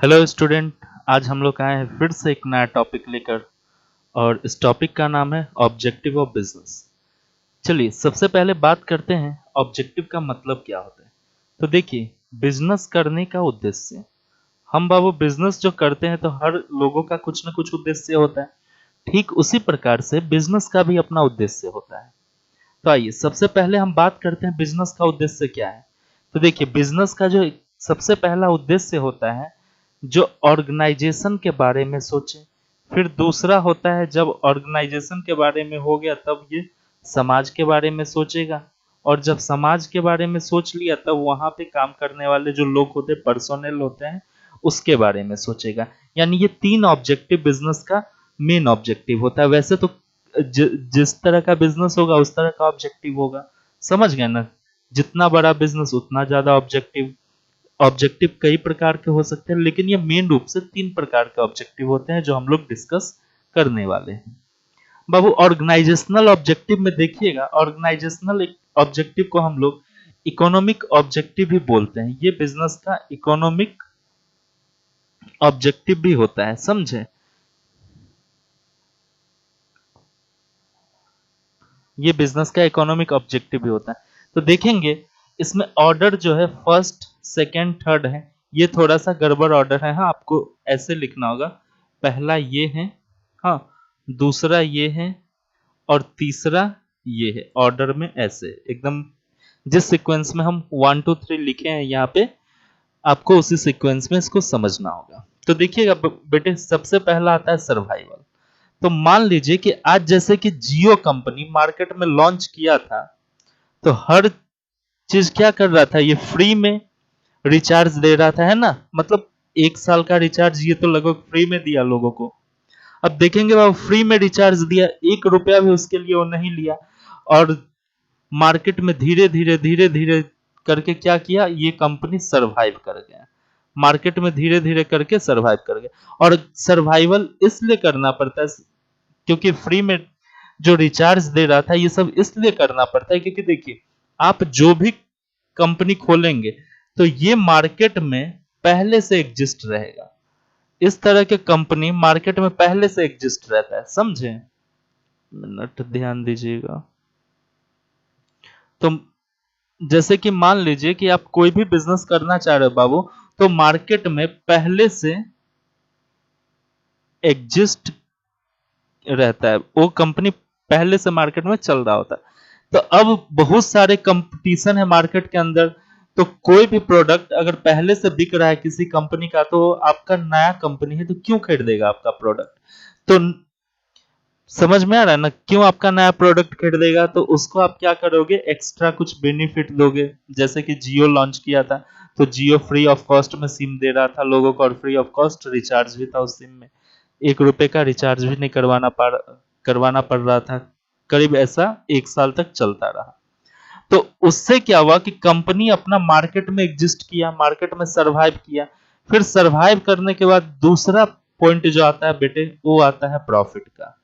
Hello student. आज हम लोग आए हैं फिर से एक नया टॉपिक लेकर और इस टॉपिक का नाम है ऑब्जेक्टिव ऑफ बिजनेस। चलिए सबसे पहले बात करते हैं ऑब्जेक्टिव का मतलब क्या होता है। तो देखिए, बिजनेस करने का उद्देश्य, हम बाबू बिजनेस जो करते हैं तो हर लोगों का कुछ ना कुछ उद्देश्य होता है। ठीक उसी प्रकार से बिजनेस का भी अपना उद्देश्य होता है। तो आइए सबसे पहले हम बात करते हैं बिजनेस का उद्देश्य क्या है। तो देखिए, बिजनेस का जो सबसे पहला उद्देश्य होता है, जो ऑर्गेनाइजेशन के बारे में सोचे। फिर दूसरा होता है, जब ऑर्गेनाइजेशन के बारे में हो गया तब ये समाज के बारे में सोचेगा। और जब समाज के बारे में सोच लिया तब वहां पे काम करने वाले जो लोग होते हैं, पर्सोनल होते हैं, उसके बारे में सोचेगा। यानी ये तीन ऑब्जेक्टिव बिजनेस का मेन ऑब्जेक्टिव होता है। वैसे तो जिस तरह का बिजनेस होगा उस तरह का ऑब्जेक्टिव होगा। समझ गए ना? जितना बड़ा बिजनेस उतना ज्यादा ऑब्जेक्टिव। ऑब्जेक्टिव कई प्रकार के हो सकते हैं, लेकिन ये मेन रूप से तीन प्रकार के ऑब्जेक्टिव होते हैं जो हम लोग डिस्कस करने वाले हैं। बाबू, ऑर्गेनाइजेशनल ऑब्जेक्टिव में देखिएगा, ऑर्गेनाइजेशनल ऑब्जेक्टिव को हम लोग इकोनॉमिक ऑब्जेक्टिव भी बोलते हैं। ये बिजनेस का इकोनॉमिक ऑब्जेक्टिव भी होता है, समझे? ये बिजनेस का इकोनॉमिक ऑब्जेक्टिव भी होता है। तो देखेंगे इसमें ऑर्डर जो है फर्स्ट, सेकंड, थर्ड है। ये थोड़ा सा गड़बड़ ऑर्डर है। हाँ, आपको ऐसे लिखना होगा, पहला ये है, हाँ, दूसरा ये है, और तीसरा ये है। ऑर्डर में ऐसे एकदम जिस सीक्वेंस में हम 1 2 3 लिखे हैं यहाँ पे, आपको उसी सीक्वेंस में इसको समझना होगा। तो देखिएगा बेटे, सबसे पहला आता है सर्वाइवल। तो मान लीजिए कि आज जैसे कि जियो कंपनी मार्केट में लॉन्च किया था, तो हर चीज क्या कर रहा था, ये फ्री में रिचार्ज दे रहा था, है ना? मतलब 1 साल का रिचार्ज ये तो लगभग फ्री में दिया लोगों को। अब देखेंगे वो फ्री में रिचार्ज दिया, 1 रुपया भी उसके लिए वो नहीं लिया। और मार्केट में धीरे धीरे करके क्या किया, ये कंपनी सरवाइव कर गया। मार्केट में धीरे धीरे करके सरवाइव कर गया। और सरवाइवल इसलिए करना पड़ता है क्योंकि फ्री में जो रिचार्ज दे रहा था, ये सब इसलिए करना पड़ता है क्योंकि देखिए, आप जो भी कंपनी खोलेंगे तो ये मार्केट में पहले से एग्जिस्ट रहेगा। इस तरह के कंपनी मार्केट में पहले से एग्जिस्ट रहता है, समझे? मिनट ध्यान दीजिएगा। तो जैसे कि मान लीजिए कि आप कोई भी बिजनेस करना चाह रहे हो बाबू, तो मार्केट में पहले से एग्जिस्ट रहता है, वो कंपनी पहले से मार्केट में चल रहा होता है। तो अब बहुत सारे कंपटीशन है मार्केट के अंदर। तो कोई भी प्रोडक्ट अगर पहले से बिक रहा है किसी कंपनी का, तो आपका नया कंपनी है तो क्यों खरीदेगा आपका प्रोडक्ट? तो समझ में आ रहा है ना, क्यों आपका नया प्रोडक्ट खरीदेगा? तो उसको आप क्या करोगे, एक्स्ट्रा कुछ बेनिफिट दोगे। जैसे कि जियो लॉन्च किया था, तो जियो फ्री ऑफ कॉस्ट में सिम दे रहा था लोगों को, और फ्री ऑफ कॉस्ट रिचार्ज भी था उस सिम में। 1 रुपए का रिचार्ज भी नहीं करवाना पड़ रहा था। करीब ऐसा 1 साल तक चलता रहा। तो उससे क्या हुआ कि कंपनी अपना मार्केट में एग्जिस्ट किया, मार्केट में सरवाइव किया। फिर सरवाइव करने के बाद दूसरा पॉइंट जो आता है बेटे, वो आता है प्रॉफिट का।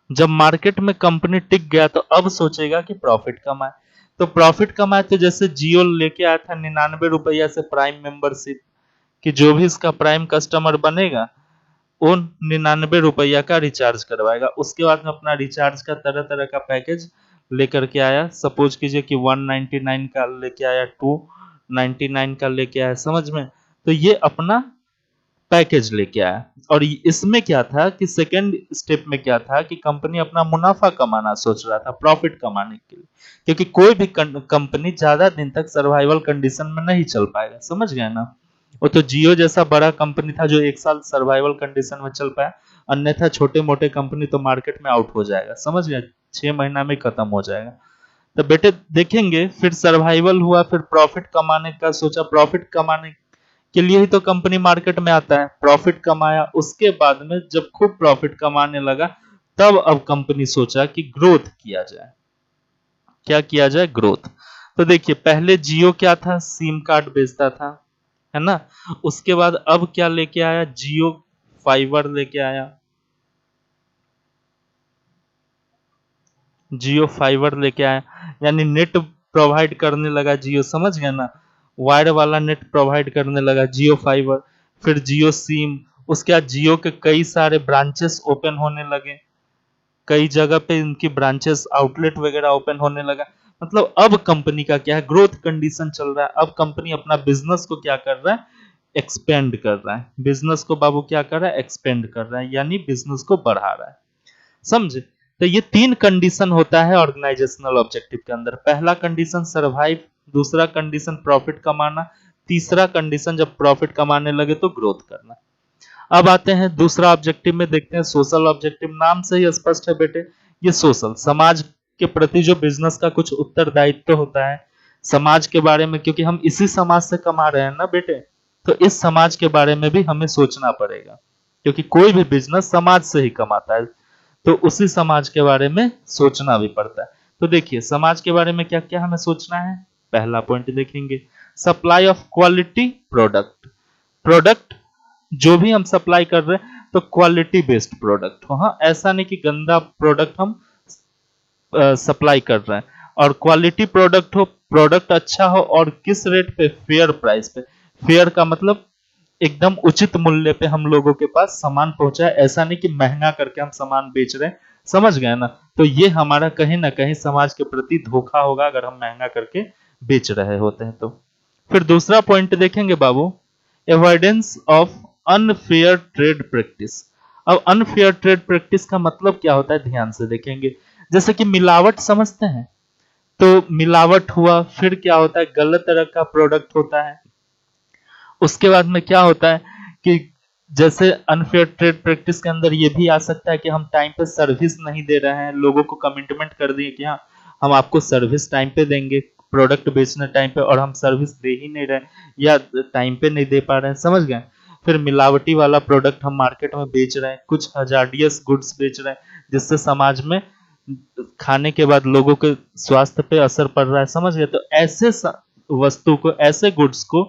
जब मार्केट में कंपनी टिक गया तो अब सोचेगा कि प्रॉफिट कमाए। तो प्रॉफिट कमाए तो जैसे जियो लेके आया था 99 रुपया से प्राइम मेंबरशिप, कि जो भी इसका प्राइम कस्टमर बनेगा वो 99 रुपया का रिचार्ज करवाएगा। उसके बाद में अपना रिचार्ज का तरह तरह का पैकेज लेकर के आया। सपोज कीजिए कि 199 का लेके आया, 299 का लेके आया, समझ में? तो ये अपना पैकेज लेके आया। और इसमें क्या था कि सेकंड स्टेप में क्या था कि कंपनी अपना मुनाफा कमाना सोच रहा था, प्रॉफिट कमाने के लिए। क्योंकि कोई भी कंपनी ज्यादा दिन तक सर्वाइवल कंडीशन में नहीं चल पाएगा, समझ गए ना? वो तो जियो जैसा बड़ा कंपनी था जो 1 साल सर्वाइवल कंडीशन में चल पाया। अन्यथा छोटे मोटे कंपनी तो मार्केट में आउट हो जाएगा, समझ गए? 6 महीना में खत्म हो जाएगा। तो बेटे देखेंगे, फिर सर्वाइवल हुआ, फिर प्रॉफिट कमाने का सोचा। प्रॉफिट कमाने के लिए ही तो कंपनी मार्केट में आता है। प्रॉफिट कमाया, उसके बाद में जब खूब प्रॉफिट कमाने लगा, तब अब कंपनी सोचा कि ग्रोथ किया जाए। क्या किया जाए? ग्रोथ। तो देखिए, पहले जियो क्या था, सिम कार्ड बेचता था, है ना? उसके बाद अब क्या लेके आया, जियो फाइबर लेके आया। जियो फाइबर लेके आया, यानी नेट प्रोवाइड करने लगा जियो, समझ गए ना? वायर वाला नेट प्रोवाइड करने लगा, जियो फाइबर, फिर जियो सिम, उसके बाद जियो के कई सारे ब्रांचेस ओपन होने लगे, कई जगह पे इनकी ब्रांचेस आउटलेट वगैरह ओपन होने लगा। मतलब अब कंपनी का क्या है, ग्रोथ कंडीशन चल रहा है। अब कंपनी अपना बिजनेस को क्या कर रहा है, एक्सपेंड कर रहा है। बिजनेस को बाबू क्या कर रहा है, एक्सपेंड कर रहा है, यानी बिजनेस को बढ़ा रहा है। समझे? तो ये तीन कंडीशन होता है ऑर्गेनाइजेशनल ऑब्जेक्टिव के अंदर। पहला कंडीशन सरवाइव, दूसरा कंडीशन प्रॉफिट कमाना, तीसरा कंडीशन जब प्रॉफिट कमाने लगे तो ग्रोथ करना। अब आते हैं दूसरा ऑब्जेक्टिव में, देखते हैं सोशल ऑब्जेक्टिव। नाम से ही स्पष्ट है बेटे, ये सोशल, समाज के प्रति जो बिजनेस का कुछ उत्तरदायित्व होता है समाज के बारे में, क्योंकि हम इसी समाज से कमा रहे हैं ना बेटे, तो इस समाज के बारे में भी हमें सोचना पड़ेगा, क्योंकि कोई भी बिजनेस समाज से ही कमाता है, तो उसी समाज के बारे में सोचना भी पड़ता है। तो देखिए समाज के बारे में क्या क्या हमें सोचना है। पहला पॉइंट देखेंगे, supply of quality product. Product जो भी हम सप्लाई कर रहे हैं तो क्वालिटी बेस्ड प्रोडक्ट हो। हाँ, ऐसा नहीं कि गंदा प्रोडक्ट हम सप्लाई कर रहे हैं, और क्वालिटी प्रोडक्ट हो, प्रोडक्ट अच्छा हो, और किस रेट पे, फेयर प्राइस पे। फेयर का मतलब एकदम उचित मूल्य पे हम लोगों के पास सामान पहुंचाए, ऐसा नहीं कि महंगा करके हम सामान बेच रहे हैं। समझ गए ना? तो ये हमारा कहीं ना कहीं समाज के प्रति धोखा होगा अगर हम महंगा करके बेच रहे होते हैं तो। फिर दूसरा पॉइंट देखेंगे बाबू, avoidance of unfair trade practice. अब अनफेयर ट्रेड प्रैक्टिस का मतलब क्या होता है, ध्यान से देखेंगे। जैसे कि मिलावट समझते हैं, तो मिलावट हुआ, फिर क्या होता है, गलत तरह का प्रोडक्ट होता है। उसके बाद में क्या होता है कि जैसे अनफेयर ट्रेड प्रैक्टिस के अंदर ये भी आ सकता है कि हम टाइम पे सर्विस नहीं दे रहे हैं, लोगों को कमिटमेंट कर दिए कि हाँ हम आपको सर्विस टाइम पे देंगे, प्रोडक्ट बेचने टाइम पे, और हम सर्विस दे ही नहीं रहे या टाइम पे नहीं दे पा रहे हैं। समझ गए? फिर मिलावटी वाला प्रोडक्ट हम मार्केट में बेच रहे हैं, कुछ हजार्डियस गुड्स बेच रहे हैं जिससे समाज में खाने के बाद लोगों के स्वास्थ्य पे असर पड़ रहा है। समझ गए? तो ऐसे वस्तु को, ऐसे गुड्स को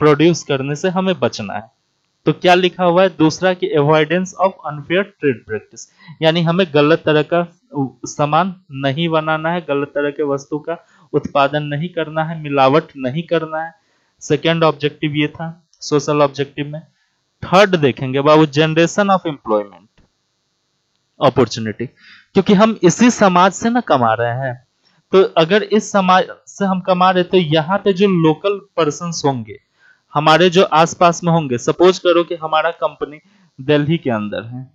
प्रोड्यूस करने से हमें बचना है। तो क्या लिखा हुआ है दूसरा, कि avoidance of unfair trade practice, यानी हमें गलत तरह का सामान नहीं बनाना है, गलत तरह के वस्तु का उत्पादन नहीं करना है, मिलावट नहीं करना है। सेकेंड ऑब्जेक्टिव ये था सोशल ऑब्जेक्टिव में। थर्ड देखेंगे बाबू, जनरेशन ऑफ एम्प्लॉयमेंट अपॉर्चुनिटी, क्योंकि हम इसी समाज से ना कमा रहे हैं, तो अगर इस समाज से हम कमा रहे तो यहाँ पे जो लोकल पर्सन्स होंगे, हमारे जो आसपास में होंगे, सपोज करो कि हमारा कंपनी दिल्ली के अंदर है,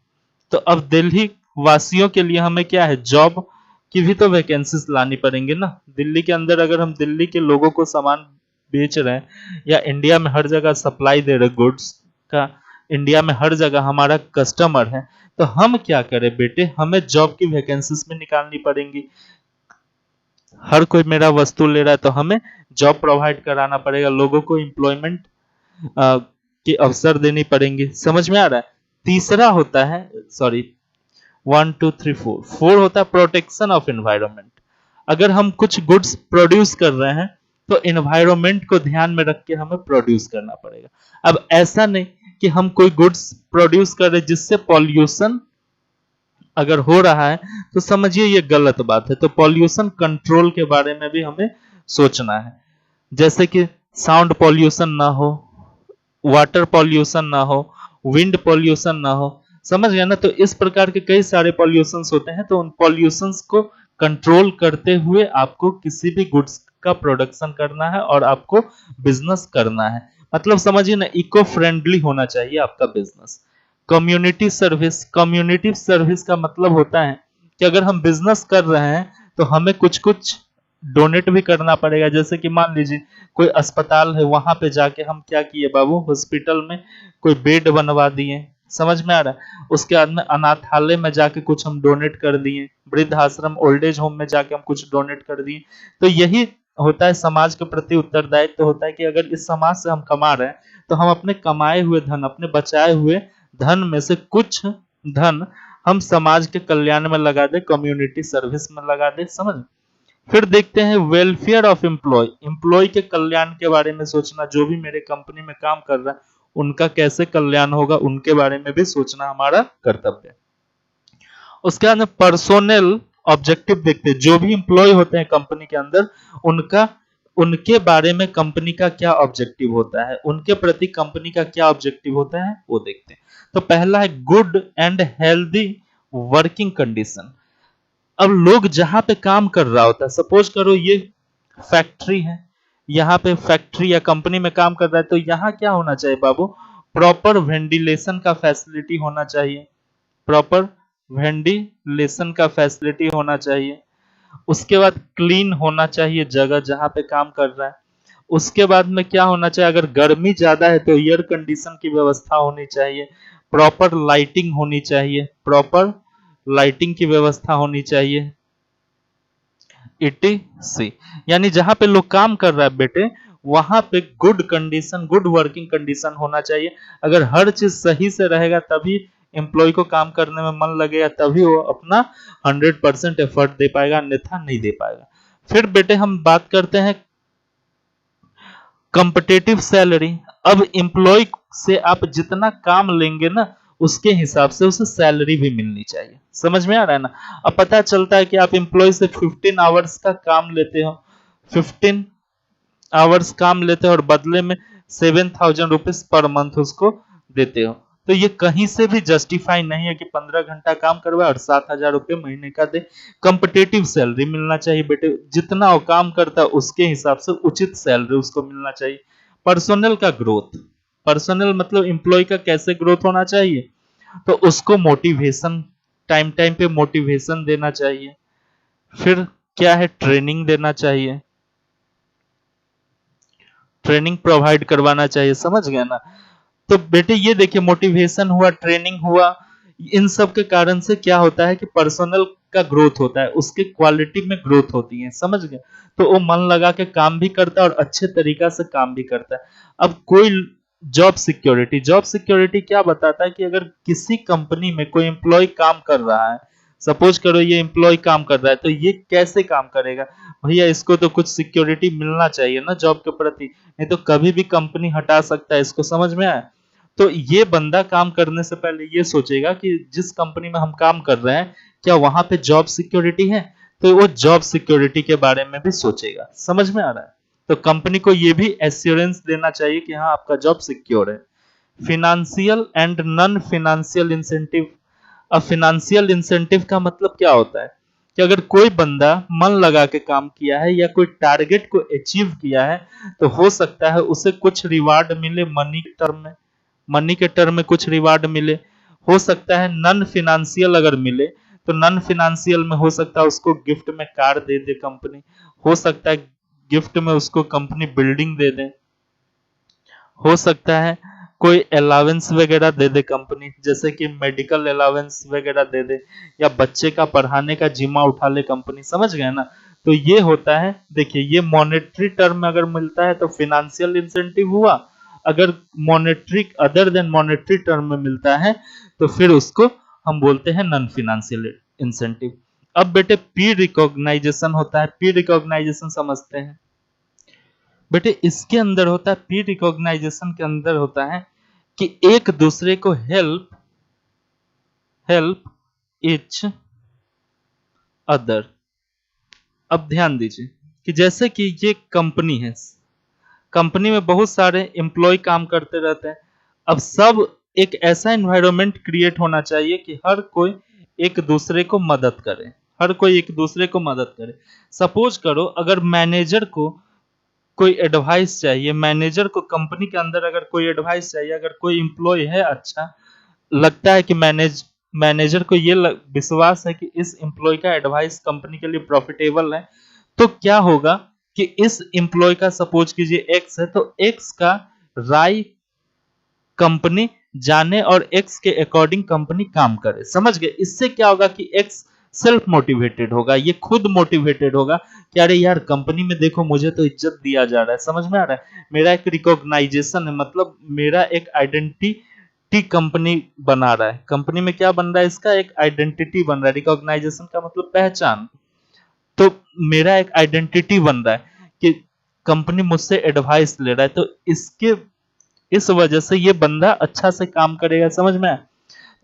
तो अब दिल्ली वासियों के लिए हमें क्या है, जॉब की भी तो वैकेंसीज लानी पड़ेंगे ना। दिल्ली के अंदर अगर हम दिल्ली के लोगों को सामान बेच रहे हैं, या इंडिया में हर जगह सप्लाई दे रहे गुड्स का, इंडिया में हर जगह हमारा कस्टमर है, तो हम क्या करें बेटे, हमें जॉब की वैकेंसीज में निकालनी पड़ेंगी। हर कोई मेरा वस्तु ले रहा है तो हमें जॉब प्रोवाइड कराना पड़ेगा, लोगों को एम्प्लॉयमेंट के अवसर देनी पड़ेंगे। समझ में आ रहा है? तीसरा होता है, सॉरी, 1 2 3 4, फोर होता है प्रोटेक्शन ऑफ एनवायरनमेंट। अगर हम कुछ गुड्स प्रोड्यूस कर रहे हैं तो एनवायरनमेंट को ध्यान में रख के हमें प्रोड्यूस करना पड़ेगा। अब ऐसा नहीं कि हम कोई गुड्स प्रोड्यूस कर रहे जिससे पॉल्यूशन अगर हो रहा है तो समझिए ये गलत बात है। तो पॉल्यूशन कंट्रोल के बारे में भी हमें सोचना है, जैसे कि साउंड पॉल्यूशन ना हो, वाटर पॉल्यूशन ना हो, विंड पॉल्यूशन ना हो। समझ गया ना? तो इस प्रकार के कई सारे पॉल्यूशंस होते हैं, तो उन पॉल्यूशंस को कंट्रोल करते हुए आपको किसी भी गुड्स का प्रोडक्शन करना है और आपको बिजनेस करना है। मतलब समझिए ना, इको फ्रेंडली होना चाहिए आपका बिजनेस। कम्युनिटी सर्विस का मतलब होता है कि अगर हम बिजनेस कर रहे हैं तो हमें कुछ कुछ डोनेट भी करना पड़ेगा। जैसे कि मान लीजिए कोई अस्पताल है, वहां पे जाके हम क्या किए बाबू, हॉस्पिटल में कोई बेड बनवा दिए। समझ में आ रहा है? उसके बाद में अनाथालय में जाके कुछ हम डोनेट कर दिए, वृद्ध आश्रम, ओल्ड एज होम में जाके हम कुछ डोनेट कर दिए। तो यही होता है समाज के प्रति उत्तरदायित्व, तो होता है कि अगर इस समाज से हम कमा रहे हैं तो हम अपने कमाए हुए धन, अपने बचाए हुए धन में से कुछ धन हम समाज के कल्याण में लगा दे, कम्युनिटी सर्विस में लगा दे। समझ? फिर देखते हैं वेलफेयर ऑफ एम्प्लॉय। एम्प्लॉय के कल्याण के बारे में सोचना, जो भी मेरे कंपनी में काम कर रहा है उनका कैसे कल्याण होगा, उनके बारे में भी सोचना हमारा कर्तव्य है। उसके बाद पर्सोनल ऑब्जेक्टिव देखते हैं, जो भी एम्प्लॉय होते हैं कंपनी के अंदर, उनका उनके बारे में कंपनी का क्या ऑब्जेक्टिव होता है, उनके प्रति कंपनी का क्या ऑब्जेक्टिव होता है वो देखते हैं। तो पहला है good and healthy working condition. अब लोग जहां पे काम कर रहा होता है, सपोज करो ये फैक्ट्री है, यहाँ पे फैक्ट्री या कंपनी में काम कर रहा है, तो यहाँ क्या होना चाहिए बाबू, प्रॉपर वेंटिलेशन का फैसिलिटी होना चाहिए, प्रॉपर वेंटिलेशन का फैसिलिटी होना चाहिए। उसके बाद क्लीन होना चाहिए जगह जहां पे काम कर रहा है। उसके बाद में क्या होना चाहिए, अगर गर्मी ज्यादा है तो एयर कंडीशन की व्यवस्था होनी चाहिए, प्रॉपर लाइटिंग होनी चाहिए, प्रॉपर लाइटिंग की व्यवस्था होनी चाहिए, ETC। यानी जहां पे लोग काम कर रहा है बेटे, वहां पे good condition, good working condition होना चाहिए। अगर हर चीज सही से रहेगा तभी एम्प्लॉय को काम करने में मन लगेगा, तभी वो अपना 100% एफर्ट दे पाएगा, अन्यथा नहीं दे पाएगा। फिर बेटे हम बात करते हैं कॉम्पिटिटिव सैलरी। अब एम्प्लॉय से आप जितना काम लेंगे ना, उसके हिसाब से उसे सैलरी भी मिलनी चाहिए। समझ में आ रहा है ना। अब पता चलता है कि आप एम्प्लॉय से 15 आवर्स का काम लेते हो, 15 आवर्स काम लेते हो और बदले में 7,000 रुपीज पर मंथ उसको देते हो, तो ये कहीं से भी जस्टिफाई नहीं है कि 15 घंटा काम करवाए और 7,000 रुपये महीने का दे। कंपिटेटिव सैलरी मिलना चाहिए बेटे, जितना वो काम करता है उसके हिसाब से उचित सैलरी उसको मिलना चाहिए। पर्सोनल का ग्रोथ, पर्सोनल मतलब एम्प्लॉय का कैसे ग्रोथ होना चाहिए, तो उसको मोटिवेशन, टाइम टाइम पे मोटिवेशन देना चाहिए। फिर क्या है, ट्रेनिंग देना चाहिए, ट्रेनिंग प्रोवाइड करवाना चाहिए। समझ गए ना। तो बेटे ये देखिए, मोटिवेशन हुआ, ट्रेनिंग हुआ, इन सब के कारण से क्या होता है कि पर्सनल का ग्रोथ होता है, उसके क्वालिटी में ग्रोथ होती है। समझ गए। तो वो मन लगा के काम भी करता है और अच्छे तरीका से काम भी करता है। अब कोई जॉब सिक्योरिटी, जॉब सिक्योरिटी क्या बताता है कि अगर किसी कंपनी में कोई एम्प्लॉय काम कर रहा है, सपोज करो ये एम्प्लॉय काम कर रहा है, तो ये कैसे काम करेगा भैया, इसको तो कुछ सिक्योरिटी मिलना चाहिए ना जॉब के प्रति, नहीं तो कभी भी कंपनी हटा सकता है इसको। समझ में आया। तो ये बंदा काम करने से पहले ये सोचेगा कि जिस कंपनी में हम काम कर रहे हैं क्या वहां पे जॉब सिक्योरिटी है, तो वो जॉब सिक्योरिटी के बारे में भी सोचेगा। समझ में आ रहा है। तो कंपनी को ये भी एश्योरेंस देना चाहिए कि हाँ आपका जॉब सिक्योर है। Financial and non financial incentive. अब फिनेंशियल इंसेंटिव का मतलब क्या होता है कि अगर कोई बंदा मन लगा के काम किया है या कोई टारगेट को अचीव किया है, तो हो सकता है उसे कुछ रिवार्ड मिले मनी के टर्म में, मनी के टर्म में कुछ रिवार्ड मिले। हो सकता है नॉन फिनेंशियल अगर मिले, तो नॉन फिनेंशियल में हो सकता है उसको गिफ्ट में कार दे दे कंपनी, हो सकता है गिफ्ट में उसको कंपनी बिल्डिंग दे दे, हो सकता है कोई अलावेंस वगैरह दे दे कंपनी, जैसे कि मेडिकल अलावेंस वगैरह दे दे, या बच्चे का पढ़ाने का जिम्मा उठा ले कंपनी। समझ गए ना। तो ये होता है, देखिए ये मॉनेटरी टर्म में अगर मिलता है तो फिनेंशियल इंसेंटिव हुआ, अगर monetary other than monetary term में मिलता है तो फिर उसको हम बोलते हैं नॉन फिनेंशियल इंसेंटिव। अब बेटे पी रिकॉग्नाइजेशन होता है, पी रिकॉग्नाइजेशन समझते हैं बेटे। इसके अंदर होता है, पी रिकॉग्नाइजेशन के अंदर होता है कि एक दूसरे को हेल्प इच अदर। अब ध्यान दीजिए कि जैसे कि ये कंपनी है, कंपनी में बहुत सारे एम्प्लॉय काम करते रहते हैं। अब सब एक ऐसा एनवायरनमेंट क्रिएट होना चाहिए कि हर कोई एक दूसरे को मदद करे, हर कोई एक दूसरे को मदद करे। सपोज करो अगर मैनेजर को कोई एडवाइस चाहिए, मैनेजर को कंपनी के अंदर अगर कोई एडवाइस चाहिए, अगर कोई एम्प्लॉय है अच्छा, लगता है कि मैनेजर को ये विश्वास है कि इस एम्प्लॉय का एडवाइस कंपनी के लिए प्रॉफिटेबल है, तो क्या होगा कि इस एम्प्लॉय का सपोज कीजिए एक्स है, तो एक्स का राय कंपनी जाने और एक्स के अकॉर्डिंग कंपनी काम करे। समझ गए। इससे क्या होगा कि एक्स सेल्फ मोटिवेटेड होगा, ये खुद मोटिवेटेड होगा कि अरे यार कंपनी में देखो मुझे तो इज्जत दिया जा रहा है। समझ में आ रहा है। मेरा एक रिकॉग्नाइजेशन है, मतलब मेरा एक आइडेंटिटी कंपनी बना रहा है। कंपनी में क्या बन रहा है, इसका एक आइडेंटिटी बन रहा है। रिकॉग्नाइजेशन का मतलब पहचान। तो मेरा एक आइडेंटिटी बन रहा है कि कंपनी मुझसे एडवाइस ले रहा है, तो इसके इस वजह से ये बंदा अच्छा से काम करेगा। समझ में आया?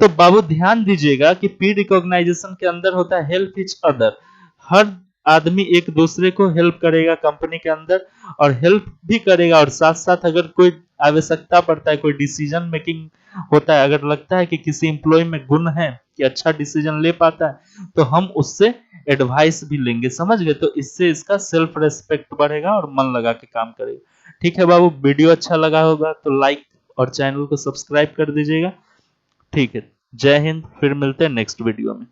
तो बाबू ध्यान दीजिएगा कि पी रिकॉग्नाइजेशन के अंदर होता है हेल्प इच अदर। हर आदमी एक दूसरे को हेल्प करेगा कंपनी के अंदर, और हेल्प भी करेगा, और साथ साथ अगर कोई आवश्यकता पड़ता है, कोई डिसीजन मेकिंग होता है, अगर लगता है कि किसी एम्प्लॉय में गुण है कि अच्छा डिसीजन ले पाता है, तो हम उससे एडवाइस भी लेंगे, समझ गए। तो इससे इसका सेल्फ रेस्पेक्ट बढ़ेगा और मन लगा के काम करेगा। ठीक है बाबू, वीडियो अच्छा लगा होगा तो लाइक और चैनल को सब्सक्राइब कर दीजिएगा। ठीक है, जय हिंद, फिर मिलते हैं नेक्स्ट वीडियो में।